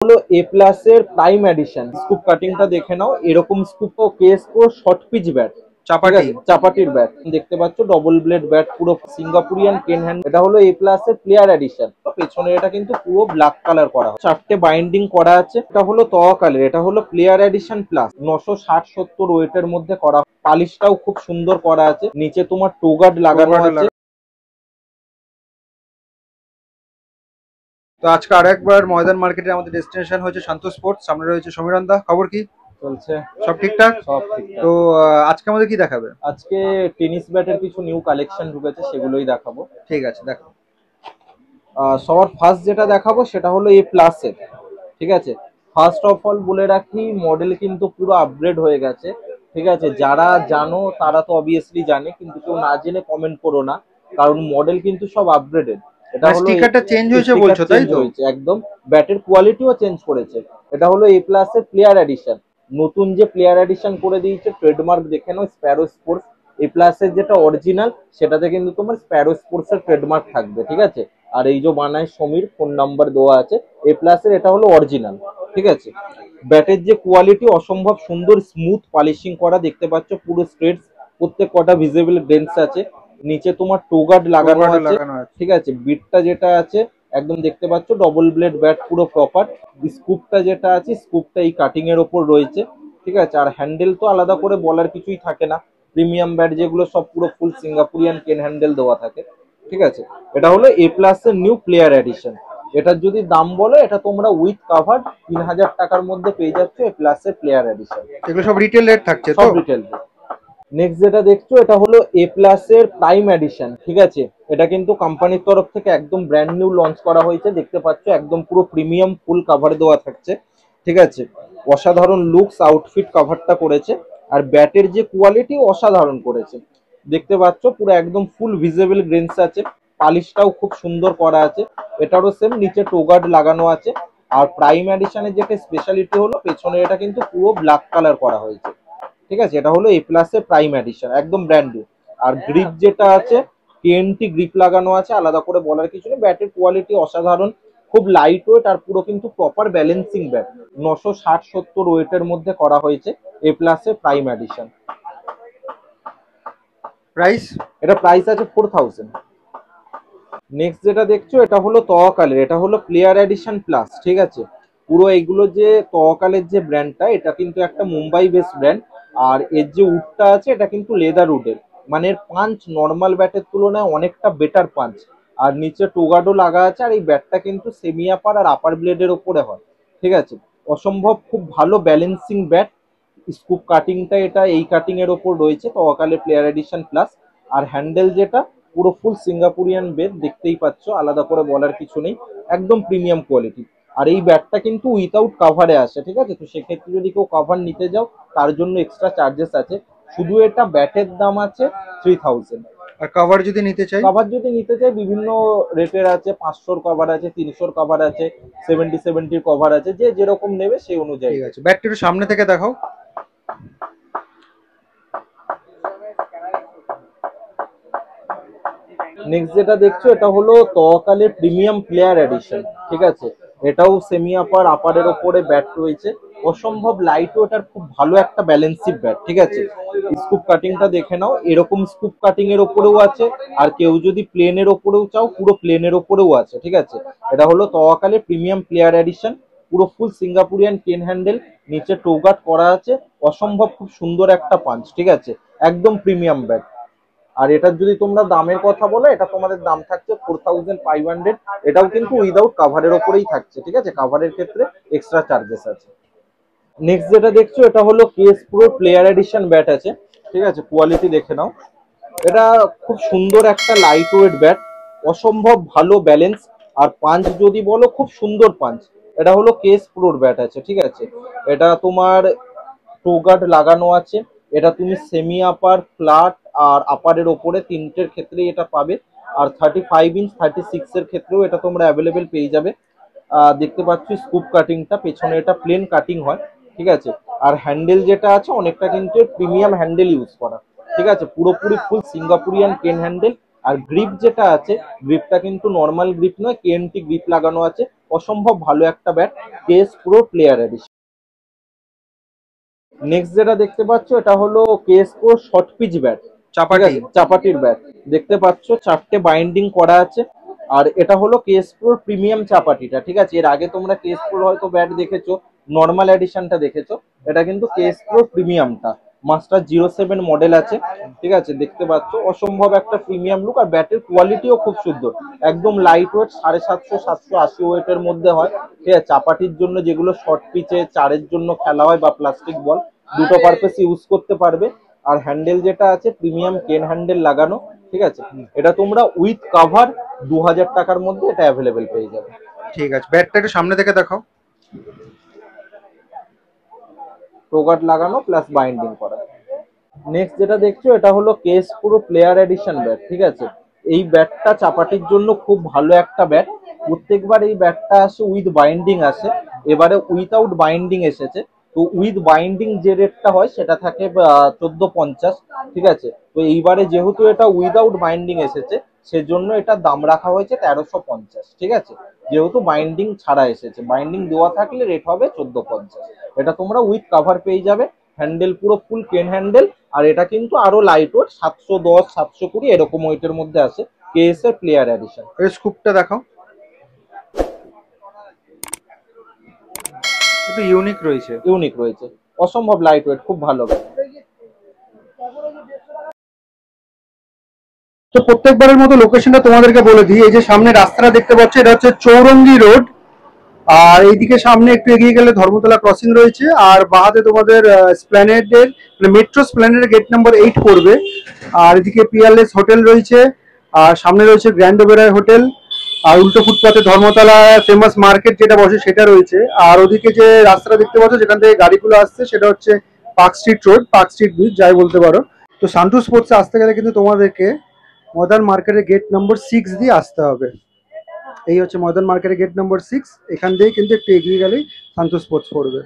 হলো এ প্লাস এর prime addition. Scoop কাটিংটা দেখে নাও, এরকম স্কুপ ও কেস পুরো শর্ট পিচ ব্যাট, চাপাটি। চাপাটির ব্যাট দেখতে পাচ্ছ, ডবল ব্লেড ব্যাট, পুরো সিঙ্গাপুরিয়ান কেন হ্যান্ড। এটা হলো এ প্লাস এর প্লেয়ার এডিশন। পেছনে এটা কিন্তু পুরো ব্ল্যাক কালার করা, চারটে বাইন্ডিং করা আছে। এটা হলো তওয়া কালার, এটা হলো প্লেয়ার এডিশন প্লাস। 960-70 ওয়েটের মধ্যে করা, পালিশটাও খুব সুন্দর করা আছে। নিচে তোমার টোগার্ড লাগানো আছে। তো আজকে আর একবার ময়দান মার্কেটে আমাদের ডেস্টিনেশন হয়েছে শান্ত স্পোর্টস, সামনে রয়েছে সমীরণ দা। খবর কি চলছে? সব ঠিকঠাক? সব ঠিকঠাক। তো আজকে আমাদের কি দেখাবে? আজকে টেনিস ব্যাটের কিছু নিউ কালেকশন ঢুকেছে, সেগুলোই দেখাবো। ঠিক আছে, দেখো। সবার ফার্স্ট যেটা দেখাবো সেটা হলো এ প্লাস এর। ঠিক আছে, ফার্স্ট অফ অল বলে রাখি, মডেল কিন্তু পুরো আপগ্রেড হয়ে গেছে। ঠিক আছে, যারা জানো তারা তো অবভিয়াসলি জানে, কিন্তু কেউ না জেনে কমেন্ট করো না, কারণ মডেল কিন্তু সব আপগ্রেডেড। এটা হলো স্টিকারটা চেঞ্জ হয়েছে sticker বলছো, তাই change তো? হয়েছে একদম, ব্যাটের কোয়ালিটিও চেঞ্জ করেছে। এটা হলো এ প্লাস এর প্লেয়ার এডিশন। নতুন যে প্লেয়ার এডিশন করে দিয়েছে, ট্রেডমার্ক দেখে নাও, স্প্যারো স্পোর্টস। এ প্লাস এর যেটা অরিজিনাল, সেটাতে কিন্তু তোমার স্প্যারো স্পোর্টস এর ট্রেডমার্ক থাকবে। ঠিক আছে, আর এই যে বানায় সমীর, ফোন নাম্বার দেওয়া আছে। এ প্লাস এর এটা হলো অরিজিনাল। ঠিক আছে, ব্যাটের যে কোয়ালিটি অসম্ভব সুন্দর, স্মুথ পলিশিং করা, দেখতে পাচ্ছ পুরো স্ট্রেটস, প্রত্যেক কটা ভিজিবল গ্রেনস আছে। নিচে তোমার টোগার্ড লাগানো আছে। ঠিক আছে, বিটটা যেটা আছে একদম দেখতে পাচ্ছ, ডবল ব্লেড ব্যাট পুরো প্রপার। স্কুপটা যেটা আছে, স্কুপটা এই কাটিং এর ওপর রয়েছে। ঠিক আছে, আর হ্যান্ডেল তো আলাদা করে বলার কিছুই থাকে না। প্রিমিয়াম ব্যাট যেগুলো সব পুরো ফুল সিঙ্গাপুরিয়ান কেন হ্যান্ডেল দেওয়া থাকে। ঠিক আছে, এটা হলো এ প্লাস এর নিউ প্লেয়ার এডিশন। এটার যদি দাম বলো, এটা তোমরা উইথ কাভার 3000 টাকার মধ্যে পেয়ে যাচ্ছ এ প্লাস এর প্লেয়ার এডিশন। এগুলো সব রিটেল রেট থাকছে তো? সব রিটেল। নেক্সট যেটা দেখছো, এটা হলো এ প্লাস এর প্রাইম এডিশন। ঠিক আছে, এটা কিন্তু কোম্পানির তরফ থেকে একদম ব্র্যান্ড নিউ লঞ্চ করা হয়েছে। দেখতে পাচ্ছ একদম পুরো প্রিমিয়াম ফুল কাভার দেওয়া থাকছে। ঠিক আছে, অসাধারণ লুকস আউটফিট কাভারটা করেছে। আর ব্যাটের যে কোয়ালিটি অসাধারণ করেছে, দেখতে পাচ্ছ পুরো একদম ফুল ভিজিবল গ্রেনস আছে। পালিশটাও খুব সুন্দর করা আছে। এটারও সেম নিচে টোগার্ড লাগানো আছে। আর প্রাইম এডিশনের যেটা স্পেশালিটি হলো, পেছনে এটা কিন্তু পুরো ব্ল্যাক কালার করা হয়েছে। ঠিক আছে, এটা হলো এ প্লাস এর প্রাইম এডিশন, একদম ব্র্যান্ড নিউ। আর গ্রিপ যেটা আছে, টিএনটি গ্রিপ লাগানো আছে, আলাদা করে বলার কিছু নেই। ব্যাটের কোয়ালিটি অসাধারণ, খুব লাইট ওয়েট, আর পুরো কিন্তু প্রপার ব্যালেন্সিং ব্যাট। 960-70 ওয়েটের মধ্যে করা হয়েছে এ প্লাস এর প্রাইম এডিশন। প্রাইস? এটা প্রাইস আছে 4000। নেক্সট যেটা দেখছো, এটা হলো তওয়াকালের, এটা হলো প্লেয়ার এডিশন প্লাস। ঠিক আছে, পুরো এইগুলো যে তওয়াকালের যে ব্র্যান্ডটা, এটা কিন্তু একটা মুম্বাই বেসড ব্র্যান্ড। আর এর যে উডটা আছে, এটা কিন্তু লেদার উডের, মানে এর পাঞ্চ নর্মাল ব্যাটের তুলনায় অনেকটা বেটার পাঞ্চ। আর নিচে টোগার্ডও লাগা আছে। আর এই ব্যাটটা কিন্তু সেমি আপার আর আপার ব্লেডের ওপরে হয়। ঠিক আছে, অসম্ভব খুব ভালো ব্যালেন্সিং ব্যাট। স্কুপ কাটিংটা এটা এই কাটিং এর ওপর রয়েছে, তওয়াকালের প্লেয়ার এডিশন প্লাস। আর হ্যান্ডেল যেটা পুরো ফুল সিঙ্গাপুরিয়ান বেড, দেখতেই পাচ্ছ, আলাদা করে বলার কিছু নেই, একদম প্রিমিয়াম কোয়ালিটি। আর এই ব্যাটটা কিন্তু উইথাউট কাভারে আসে। ঠিক আছে, তো সেক্ষেত্রে যদি কেউ কাভার নিতে যাও, তার জন্য এক্সট্রা চার্জেস আছে। শুধু এটা ব্যাটের দাম আছে 3000। আর কভার যদি নিতে চাই? কভার যদি নিতে চাই, বিভিন্ন রেটের আছে, 500-র কভার আছে, 300-র কভার আছে, 70-70-র কভার আছে, যে যেরকম নেবে সেই অনুযায়ী। ঠিক আছে, ব্যাটটা একটু সামনে থেকে দেখাও। নেক্সট যেটা দেখছো, এটা হলো তওয়াকালের প্রিমিয়াম প্লেয়ার এডিশন। ঠিক আছে, এটাও সেমি আপার আপারের ওপরে ব্যাট রয়েছে। অসম্ভব লাইট ওয়েট আর খুব ভালো একটা ব্যালেন্সিভ ব্যাট। ঠিক আছে, স্কুপ কাটিংটা দেখে নাও, এরকম স্কুপ কাটিং এর ওপরেও আছে। আর কেউ যদি প্লেনের ওপরেও চাও, পুরো প্লেনের ওপরেও আছে। ঠিক আছে, এটা হলো তওয়াকালের প্রিমিয়াম প্লেয়ার এডিশন, পুরো ফুল সিঙ্গাপুরিয়ান কেন হ্যান্ডেল, নিচে টোগার্ড করা আছে। অসম্ভব খুব সুন্দর একটা পাঞ্চ। ঠিক আছে, একদম প্রিমিয়াম ব্যাট। আর এটার যদি তোমরা দামের কথা বলো, এটা তোমাদের দাম থাকছে 4500। এটাও কিন্তু উইদাউট কাভারের ওপরেই থাকছে। ঠিক আছে, কাভারের ক্ষেত্রে এক্সট্রা চার্জেস আছে। নেক্সট যেটা দেখছো, এটা হলো case pro player addition bat আছে। ঠিক আছে, কোয়ালিটি দেখে নাও। এটা খুব সুন্দর একটা লাইট ওয়েট ব্যাট, অসম্ভব ভালো ব্যালেন্স। আর পাঞ্চ যদি বলো, খুব সুন্দর পাঞ্চ। এটা হলো কেস প্রোর ব্যাট আছে। ঠিক আছে, এটা তোমার টোগার্ড লাগানো আছে। এটা তুমি সেমি আপার, ফ্ল্যাট আর আপারের ওপরে তিনটের ক্ষেত্রেই এটা পাবে। আর 35 ইঞ্চ, 36 এর ক্ষেত্রেও এটা তোমরা অ্যাভেলেবেল পেয়ে যাবে। দেখতে পাচ্ছ স্কুপ কাটিংটা, পেছনে এটা প্লেন কাটিং হয়। ঠিক আছে, আর হ্যান্ডেল যেটা আছে, অনেকটা কিন্তু প্রিমিয়াম হ্যান্ডেল ইউজ করা। ঠিক আছে, পুরোপুরি ফুল সিঙ্গাপুরিয়ান কেন হ্যান্ডেল। আর গ্রিপ যেটা আছে, গ্রিপটা কিন্তু নর্মাল গ্রিপ নয়, কেএনটি গ্রিপ লাগানো আছে। অসম্ভব ভালো একটা bat, KS pro player edition. Next যেটা দেখতে পাচ্ছ এটা হলো KS pro short pitch bat, চাপাটি। চাপাটির ব্যাট। দেখতে পাচ্ছ 4টে বাইন্ডিং করা আছে। আর এটা হলো কেএস প্রো প্রিমিয়াম চাপাটিটা, ঠিক আছে। এর আগে তোমরা কেএস প্রো হয়তো ব্যাট দেখেছো, নর্মাল এডিশনটা দেখেছো, এটা কিন্তু কেএস প্রো প্রিমিয়ামটা, মাস্টার 07 মডেল আছে, ঠিক আছে। দেখতে পাচ্ছ অসম্ভব একটা প্রিমিয়াম লুক, আর ব্যাটের কোয়ালিটিও খুব সুন্দর, একদম লাইট ওয়েট, 750 780 ওয়েটের মধ্যে হয়, ঠিক আছে। চাপাটির জন্য যেগুলো শর্ট পিচে চারের জন্য খেলা হয় বা প্লাস্টিক বল, দুটো পারপাস ইউজ করতে পারবে। আর হ্যান্ডেল যেটা আছে প্রিমিয়াম কেন হ্যান্ডেল লাগানো, ঠিক আছে। এটা তোমরা উইথ কাভার 2000 টাকার মধ্যে এটা অ্যাভেলেবেল পেয়ে যাবে। ঠিক আছে, ব্যাটটা একটু সামনে থেকে দেখাও। টোগার্ড লাগানো প্লাস বাইন্ডিং করা। নেক্সট যেটা দেখছো এটা হলো কেস পুরো প্লেয়ার এডিশন ব্যাট, ঠিক আছে। এই ব্যাটটা চাপাটির জন্য খুব ভালো একটা ব্যাট। প্রত্যেকবার এই ব্যাটটা আসে উইথ বাইন্ডিং আসে, এবারে উইথাউট বাইন্ডিং এসেছে। তো উইথ বাইন্ডিং যে রেটটা হয় সেটা থাকে 1450, ঠিক আছে। তো এইবারে যেহেতু এটা উইদাউট বাইন্ডিং এসেছে, সেজন্য এটার দাম রাখা হয়েছে 1350, ঠিক আছে। যেহেতু বাইন্ডিং ছাড়া এসেছে, বাইন্ডিং দেওয়া থাকলে রেট হবে 1450। এটা তোমরা উইথ কাভার পেয়ে যাবে, হ্যান্ডেল পুরো ফুল কেন হ্যান্ডেল। আর এটা কিন্তু আরো লাইট ওয়েট, 710 720 এরকম ওয়েটের মধ্যে আছে, কেএস এর প্লেয়ার এডিশন। এর স্কুপটা দেখাও, একটু ইউনিক রয়েছে। ইউনিক রয়েছে, অসম্ভব লাইট ওয়েট, খুব ভালো। তো প্রত্যেকবারের মতো লোকেশনটা তোমাদেরকে বলে দিই। এই যে সামনে রাস্তাটা দেখতে পাচ্ছ, এটা হচ্ছে চৌরঙ্গি রোড। আর এইদিকে সামনে একটু এগিয়ে গেলে ধর্মতলা ক্রসিং রয়েছে, আর বাহাতে তোমাদের স্প্ল্যানেডের মেট্রো স্প্ল্যানেডের গেট নাম্বার 8 পড়বে। আর এদিকে পিয়ারলেস হোটেল রয়েছে, আর সামনে রয়েছে গ্র্যান্ড ওবেরয় হোটেল। আর উল্টো ফুটপাতে ধর্মতলা ফেমাস মার্কেট যেটা বসে সেটা রয়েছে। আর ওদিকে যে রাস্তাটা দেখতে পাচ্ছ যেখান থেকে গাড়িগুলো আসছে সেটা হচ্ছে park street road, park street bridge যাই বলতে পারো। তো সান্টু স্পোর্টসে আসতে গেলে কিন্তু তোমাদেরকে মডার্ন মার্কেটের গেট নম্বর 6 দিয়ে আসতে হবে। এই হচ্ছে মডার্ন মার্কেটের গেট নম্বর 6, এখান দিয়ে কিন্তু একটু এগিয়ে গেলেই সান্টু স্পোর্টস পড়বে।